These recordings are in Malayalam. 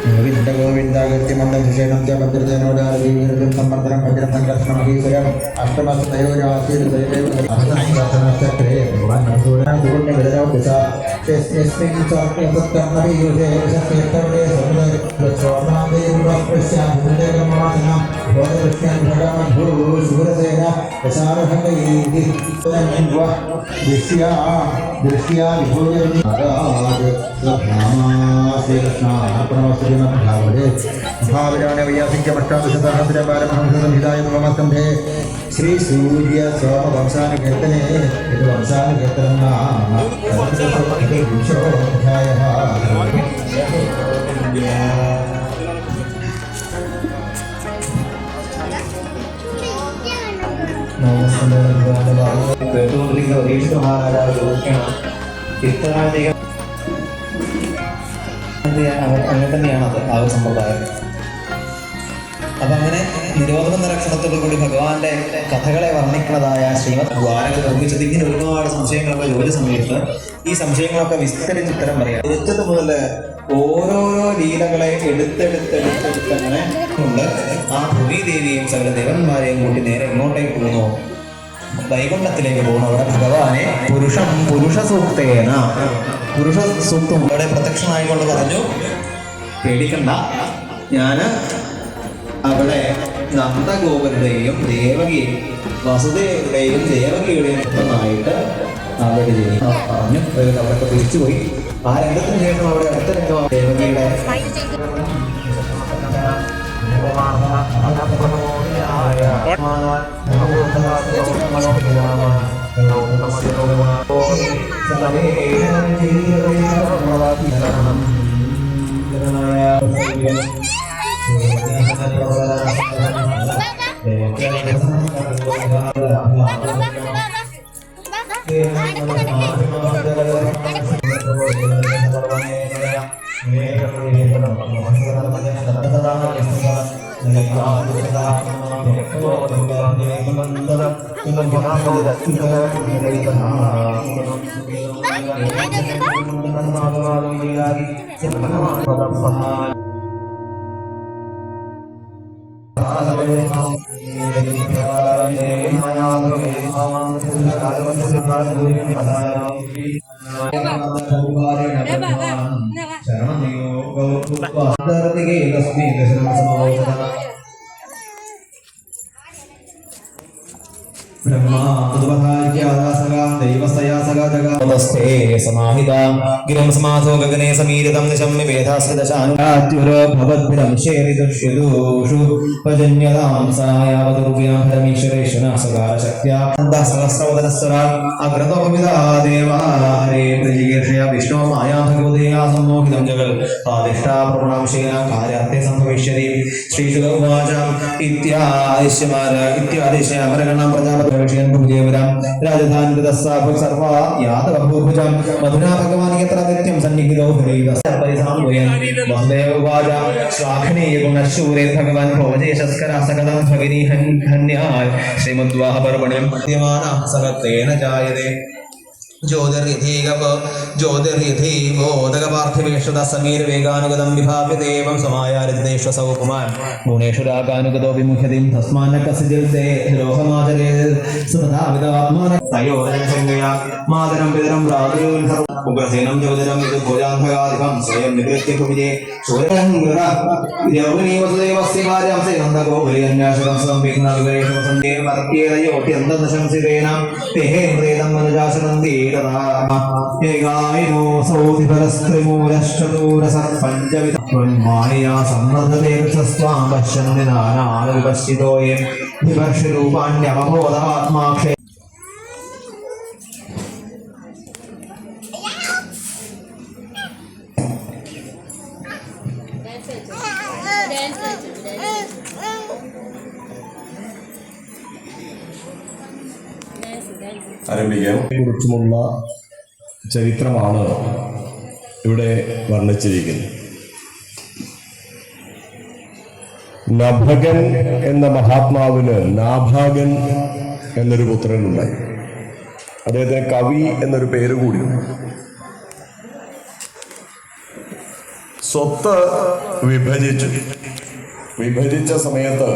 गोविंद गोविंद कीर्तिमंदं विशेषं च भद्रजनोदारवीरं संवर्धनं भद्रं संरक्षणं ईश्वरम् अष्टमस्तयोराशीर्वदेव भगवान् पूर्णविदरौ दिशा यस्मिन् सत्यसत्कर्मभियुषे सत्यर्तवणे सर्वस्वर्णादेवस्पृश्याभिषेकमासनं वदकृष्णं भगवद्भूशूरसेन दशारहङ्गैः दृष्ट्या दृष्ट्या विभूयन् श्रीकृष्ण भाविराणे वैयासिक्यमष्टादशसहस्रबालमहंसंहिताय ममस्कन्धे श्री सूर्य सोम वंशानुकीर्तने वंशानुकीर्तनं नाम विंशोऽध्यायः। അങ്ങനെ തന്നെയാണ് അത് ആ ഒരു സമ്പ്രദായം. അപ്പം അങ്ങനെ നിരോധന നിരക്ഷണത്തോടു കൂടി ഭഗവാന്റെ കഥകളെ വർണ്ണിക്കുന്നതായ ശ്രീമദ് ദ്വാരക നിർമ്മിച്ചത് ഇങ്ങനെ ഒരുപാട് സംശയങ്ങളൊക്കെ ജോലി സമയത്ത് ഈ സംശയങ്ങളൊക്കെ വിസ്തരിച്ച് ഉത്തരം പറയാം. ഏറ്റവും മുതൽ ഓരോരോ ലീലകളെ എടുത്തെടുത്തങ്ങനെ കൊണ്ട് ആ ഭൂമിദേവിയും സകല ദേവന്മാരെയും കൂട്ടി നേരെ എങ്ങോട്ടേക്ക് പോകുന്നു? വൈകുണ്ഠത്തിലേക്ക് പോകുന്നു. അവിടെ ഭഗവാനെ പുരുഷ സൂക്തം അവിടെ പ്രത്യക്ഷനായിക്കൊണ്ട് പറഞ്ഞു, പേടിക്കണ്ട, ഞാൻ അവിടെ നന്ദഗോപരുടെയും വസുദേവരുടെയും ദേവകിയുടെയും പുത്രനായിട്ട് അവിടെ പറഞ്ഞു. അവിടെയൊക്കെ തിരിച്ചുപോയി. ആ രംഗത്തിന് ശേഷം അവിടെ അടുത്ത രംഗം ദേവകിയുടെ गिरं समासो गगने समीरितं निशम्य वेदास्कृतशानुरात्युरभवद्भिरंशेरिदुष्यदोषु भजन्यतां सायावदुर्व्यां परमेश्वरेश्वरसकारशक्त्या सहस्रवदनस्वरा अग्रतोविदा देवा हरे प्रजिगीर्षया विष्णो माया भगवदेया सम्मोहितं जगत् आदिष्टा प्रवणांशेन कार्यार्थे सम्भविष्यति श्रीशुगवाच इत्यादिश्य अमरगणां प्रजापतिर्विषयन् भुजेवरां राजधानीकृतस्सा सर्वा यादवभूभुजां मधुना भगवान् यत्र नित्यं सन्निहितो हरिदस्परिसाम्बोयन् वसुदेव उवाच श्लाघनीयगुणशूरे भगवान् भोजयशस्करः सकलं भगिनी हन्याय श्रीमद्वाहपर्वणिं पद्यमानः सकत्रेण जायते ज्योतिर्यथीवोदकपार्थिवेश्वतः समीरवेगानुगतं विभाव्यते एवं समायारितेष्वसौ पुमान् गुणेषु रागानुगतो विमुह्यतिं तस्मान्न कस्यचित् द्रोहमाचरेत् सुतथाविदात्मानः तयोरजसंज्ञया मातरं पितरं भ्रातॄन् उग्रसेनं ज्योतिरं यत् भोजान्धकादिकं स्वयं निगृह्य भुविजे सूर्यं यौवनी वसुदेवस्य कार्यं सेनन्दगोपरियन्याशकं संविघ्नविगरेषु वसन्ते वर्त्येदयोऽत्यन्तदशंसितेन तेहेन्द्रेदं मनुजाशनन्ति एकायनो सौतिफलस्त्रिमूलश्चतुरसर्पञ्चविधन्मायया संवर्धते कृष्णस्त्वां पश्यन्ति नानाविपश्चितो ये विवर्षरूपाण्यवबोधमात्माक्षे ആരംഭിക്കാം. കുറിച്ചുമുള്ള ചരിത്രമാണ് ഇവിടെ വർണ്ണിച്ചിരിക്കുന്നത്. നഭകൻ എന്ന മഹാത്മാവിന് നാഭാഗൻ എന്നൊരു പുത്രനുണ്ടായി. അദ്ദേഹത്തിന് കവി എന്നൊരു പേര് കൂടിയുണ്ട്. സ്വത്ത് വിഭജിച്ച സമയത്ത്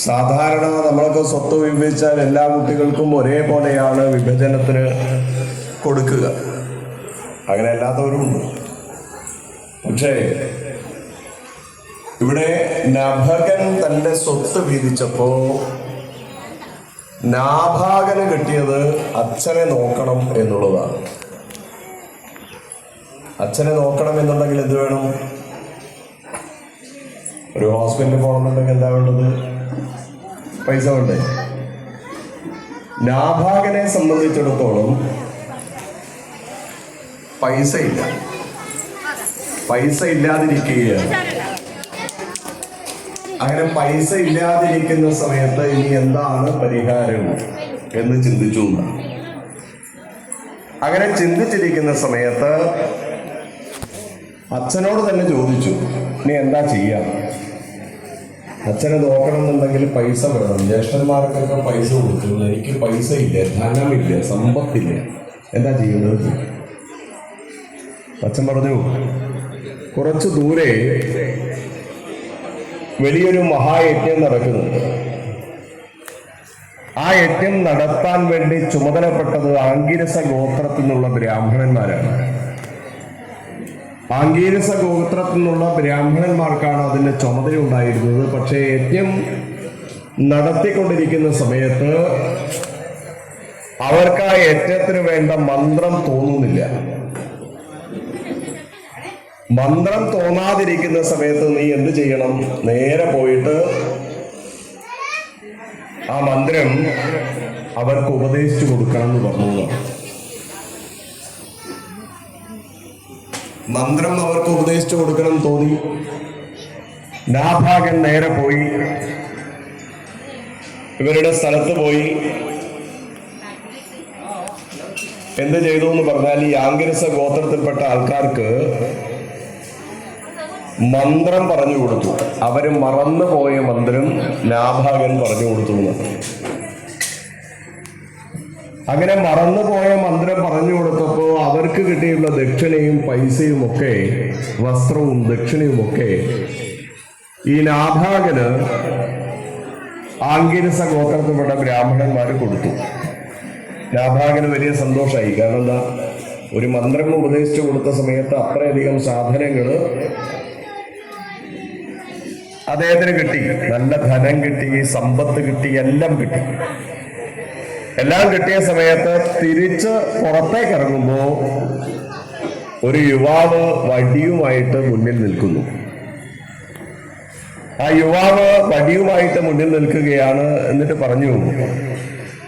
സാധാരണ നമ്മളൊക്കെ സ്വത്ത് വിഭജിച്ചാൽ എല്ലാ കുട്ടികൾക്കും ഒരേപോലെയാണ് വിഭജനത്തിന് കൊടുക്കുക. അങ്ങനെ അല്ലാത്തവരുമുണ്ട്. പക്ഷേ ഇവിടെ നഭകൻ തന്റെ സ്വത്ത് വീതിച്ചപ്പോ നാഭാഗന് കിട്ടിയത് അച്ഛനെ നോക്കണം എന്നുള്ളതാണ്. അച്ഛനെ നോക്കണം എന്നുണ്ടെങ്കിൽ എന്ത് വേണം? ഒരു ഹോസ്പിറ്റലിൽ പോകണമെന്നുണ്ടെങ്കിൽ എന്താ വേണ്ടത്? പൈസ വേണ്ടേ? നാഭാഗനെ സംബന്ധിച്ചിടത്തോളം പൈസ ഇല്ലാതിരിക്കുകയാണ്. അങ്ങനെ പൈസ ഇല്ലാതിരിക്കുന്ന സമയത്ത് ഇനി എന്താണ് പരിഹാരം എന്ന് ചിന്തിച്ചു. അങ്ങനെ ചിന്തിച്ചിരിക്കുന്ന സമയത്ത് അച്ഛനോട് തന്നെ ചോദിച്ചു, നീ എന്താ ചെയ്യാം? അച്ഛനെ നോക്കണം എന്നുണ്ടെങ്കിൽ പൈസ വേണം. ജ്യേഷ്ഠന്മാർക്കൊക്കെ പൈസ കൊടുത്തു, എനിക്ക് പൈസ ഇല്ല, ധനമില്ല, സമ്പത്തില്ല, എന്താ ചെയ്യുന്നത്? അച്ഛൻ പറഞ്ഞു, കുറച്ചു ദൂരെ വലിയൊരു മഹായജ്ഞം നടക്കുന്നുണ്ട്. ആ യജ്ഞം നടത്താൻ വേണ്ടി ചുമതലപ്പെട്ടത് ആംഗീരസ ഗോത്രത്തിൽ നിന്നുള്ള ബ്രാഹ്മണന്മാരാണ്. ആംഗീരസ ഗോത്രത്തിൽ നിന്നുള്ള ബ്രാഹ്മണന്മാർക്കാണ് അതിന്റെ ചുമതല ഉണ്ടായിരുന്നത്. പക്ഷേ യജ്ഞം നടത്തിക്കൊണ്ടിരിക്കുന്ന സമയത്ത് അവർക്ക് ആ യജ്ഞത്തിന് വേണ്ട മന്ത്രം തോന്നുന്നില്ല. മന്ത്രം തോന്നാതിരിക്കുന്ന സമയത്ത് നീ എന്ത് ചെയ്യണം? നേരെ പോയിട്ട് ആ മന്ത്രം അവർക്ക് ഉപദേശിച്ചു കൊടുക്കണം എന്ന് പറഞ്ഞു. മന്ത്രം അവർക്ക് ഉപദേശിച്ചു കൊടുക്കണം തോന്നി. നാഭാഗൻ നേരെ പോയി ഇവരുടെ സ്ഥലത്ത് പോയി എന്ത് ചെയ്തു എന്ന് പറഞ്ഞാൽ, ഈ ആംഗിരസ ഗോത്രത്തിൽപ്പെട്ട ആൾക്കാർക്ക് മന്ത്രം പറഞ്ഞു കൊടുത്തു. അവര് മറന്നുപോയ മന്ത്രം നാഭാഗൻ പറഞ്ഞു കൊടുത്തു. അങ്ങനെ മറന്നുപോയ മന്ത്രം പറഞ്ഞു കൊടുത്തപ്പോ അവർക്ക് കിട്ടിയുള്ള ദക്ഷിണയും പൈസയും ഒക്കെ, വസ്ത്രവും ദക്ഷിണയും ഒക്കെ ഈ നാഭാഗന് ആംഗിരസ ഗോത്രത്തിൽപ്പെട്ട ബ്രാഹ്മണന്മാർ കൊടുത്തു. നാഭാഗന് വലിയ സന്തോഷമായി. കാരണം എന്താ, ഒരു മന്ത്രം ഉപദേശിച്ചു കൊടുത്ത സമയത്ത് അത്രയധികം സാധനങ്ങള് അദ്ദേഹത്തിന് കിട്ടി. നല്ല ധനം കിട്ടി, സമ്പത്ത് കിട്ടി, എല്ലാം കിട്ടി. എല്ലാം കിട്ടിയ സമയത്ത് തിരിച്ച് പുറത്തേക്ക് ഇറങ്ങുമ്പോ ഒരു യുവാവ് വടിയുമായിട്ട് മുന്നിൽ നിൽക്കുന്നു. ആ യുവാവ് വടിയുമായിട്ട് മുന്നിൽ നിൽക്കുകയാണ്. എന്നിട്ട് പറഞ്ഞു,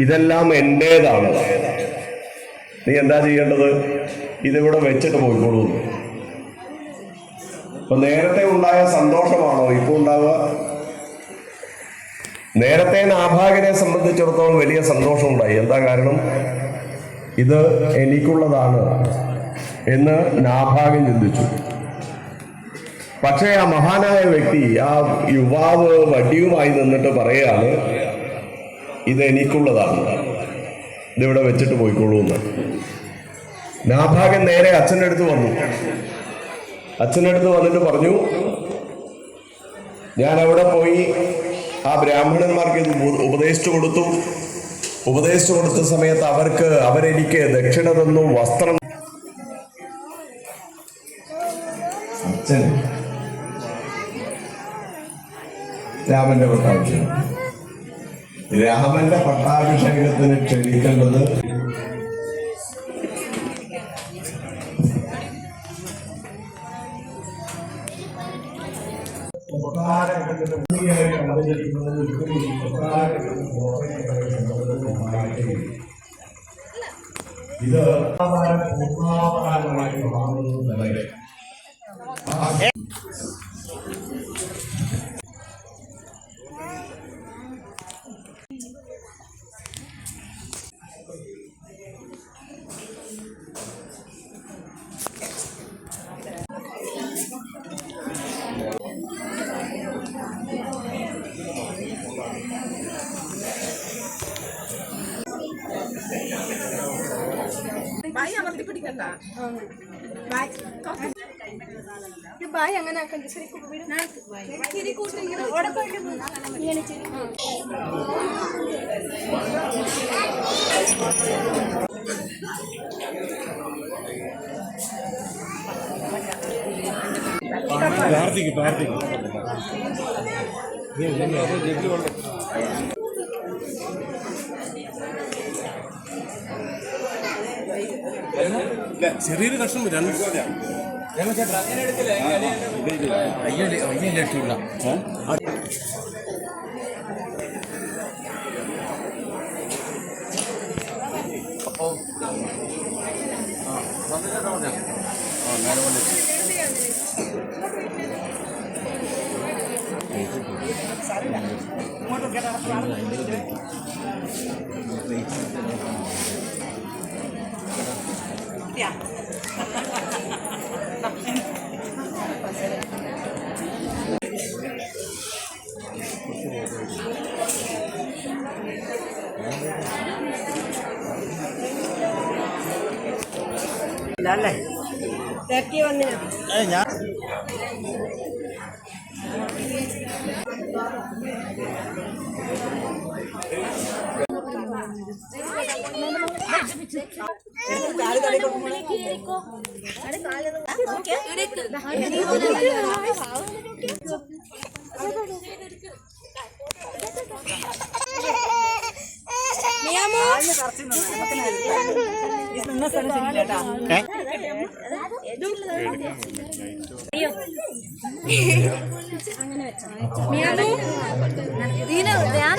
ഇതെല്ലാം എന്റേതാണ്, നീ എന്താ ചെയ്യേണ്ടത്? ഇതിവിടെ വെച്ചിട്ട് പോയിക്കോളൂ. അപ്പൊ നേരത്തെ ഉണ്ടായ സന്തോഷമാണോ ഇപ്പൊ ഉണ്ടാവുക? നേരത്തെ നാഭാഗനെ സംബന്ധിച്ചിടത്തോളം വലിയ സന്തോഷം ഉണ്ടായി. എന്താ കാരണം? ഇത് എനിക്കുള്ളതാണ് എന്ന് നാഭാഗൻ ചിന്തിച്ചു. പക്ഷേ ആ മഹാനായ വ്യക്തി, ആ യുവാവ് വടിയുമായി നിന്നിട്ട് പറയാണ്, ഇത് എനിക്കുള്ളതാണ്, ഇതിവിടെ വെച്ചിട്ട് പോയിക്കോളൂ എന്ന്. നാഭാഗൻ നേരെ അച്ഛൻ്റെ അടുത്ത് വന്നു. അച്ഛൻ്റെ അടുത്ത് വന്നിട്ട് പറഞ്ഞു, ഞാൻ അവിടെ പോയി ആ ബ്രാഹ്മണന്മാർക്ക് ഇത് ഉപദേശിച്ചു കൊടുത്തു. ഉപദേശിച്ചു കൊടുത്ത സമയത്ത് അവരെനിക്ക് ദക്ഷിണ തന്നു, വസ്ത്രം. അച്ഛൻ രാമന്റെ പട്ടാഭിഷേകം, രാമന്റെ പട്ടാഭിഷേകത്തിന് ക്ഷണിക്കേണ്ടത് ഇത് ബായ് അങ്ങനെ ആക്കണ്ട ശരി ചെറിയൊരു കഷ്ണം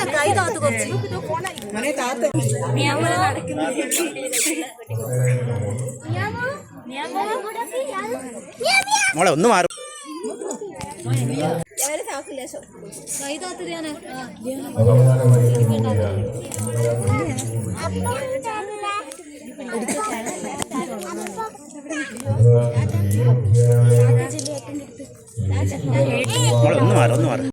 കൈ താത്ത് കുറച്ച് മോളെ ഒന്ന് മാറും കൈ താത്ത് ധ്യാന മോളെ ഒന്ന് മാറും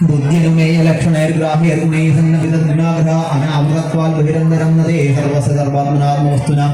ബുദ്ധിനുമേയ ലക്ഷണൈർഗ്രാഹ്യർഗുണൈ സന്നവിദഗ്നാഗ്രഹ അനാമൃതത്വാൽ ബഹിരന്തരം നദേ സർവസ്യ സർവാത്മനാത്മവസ്തുനാം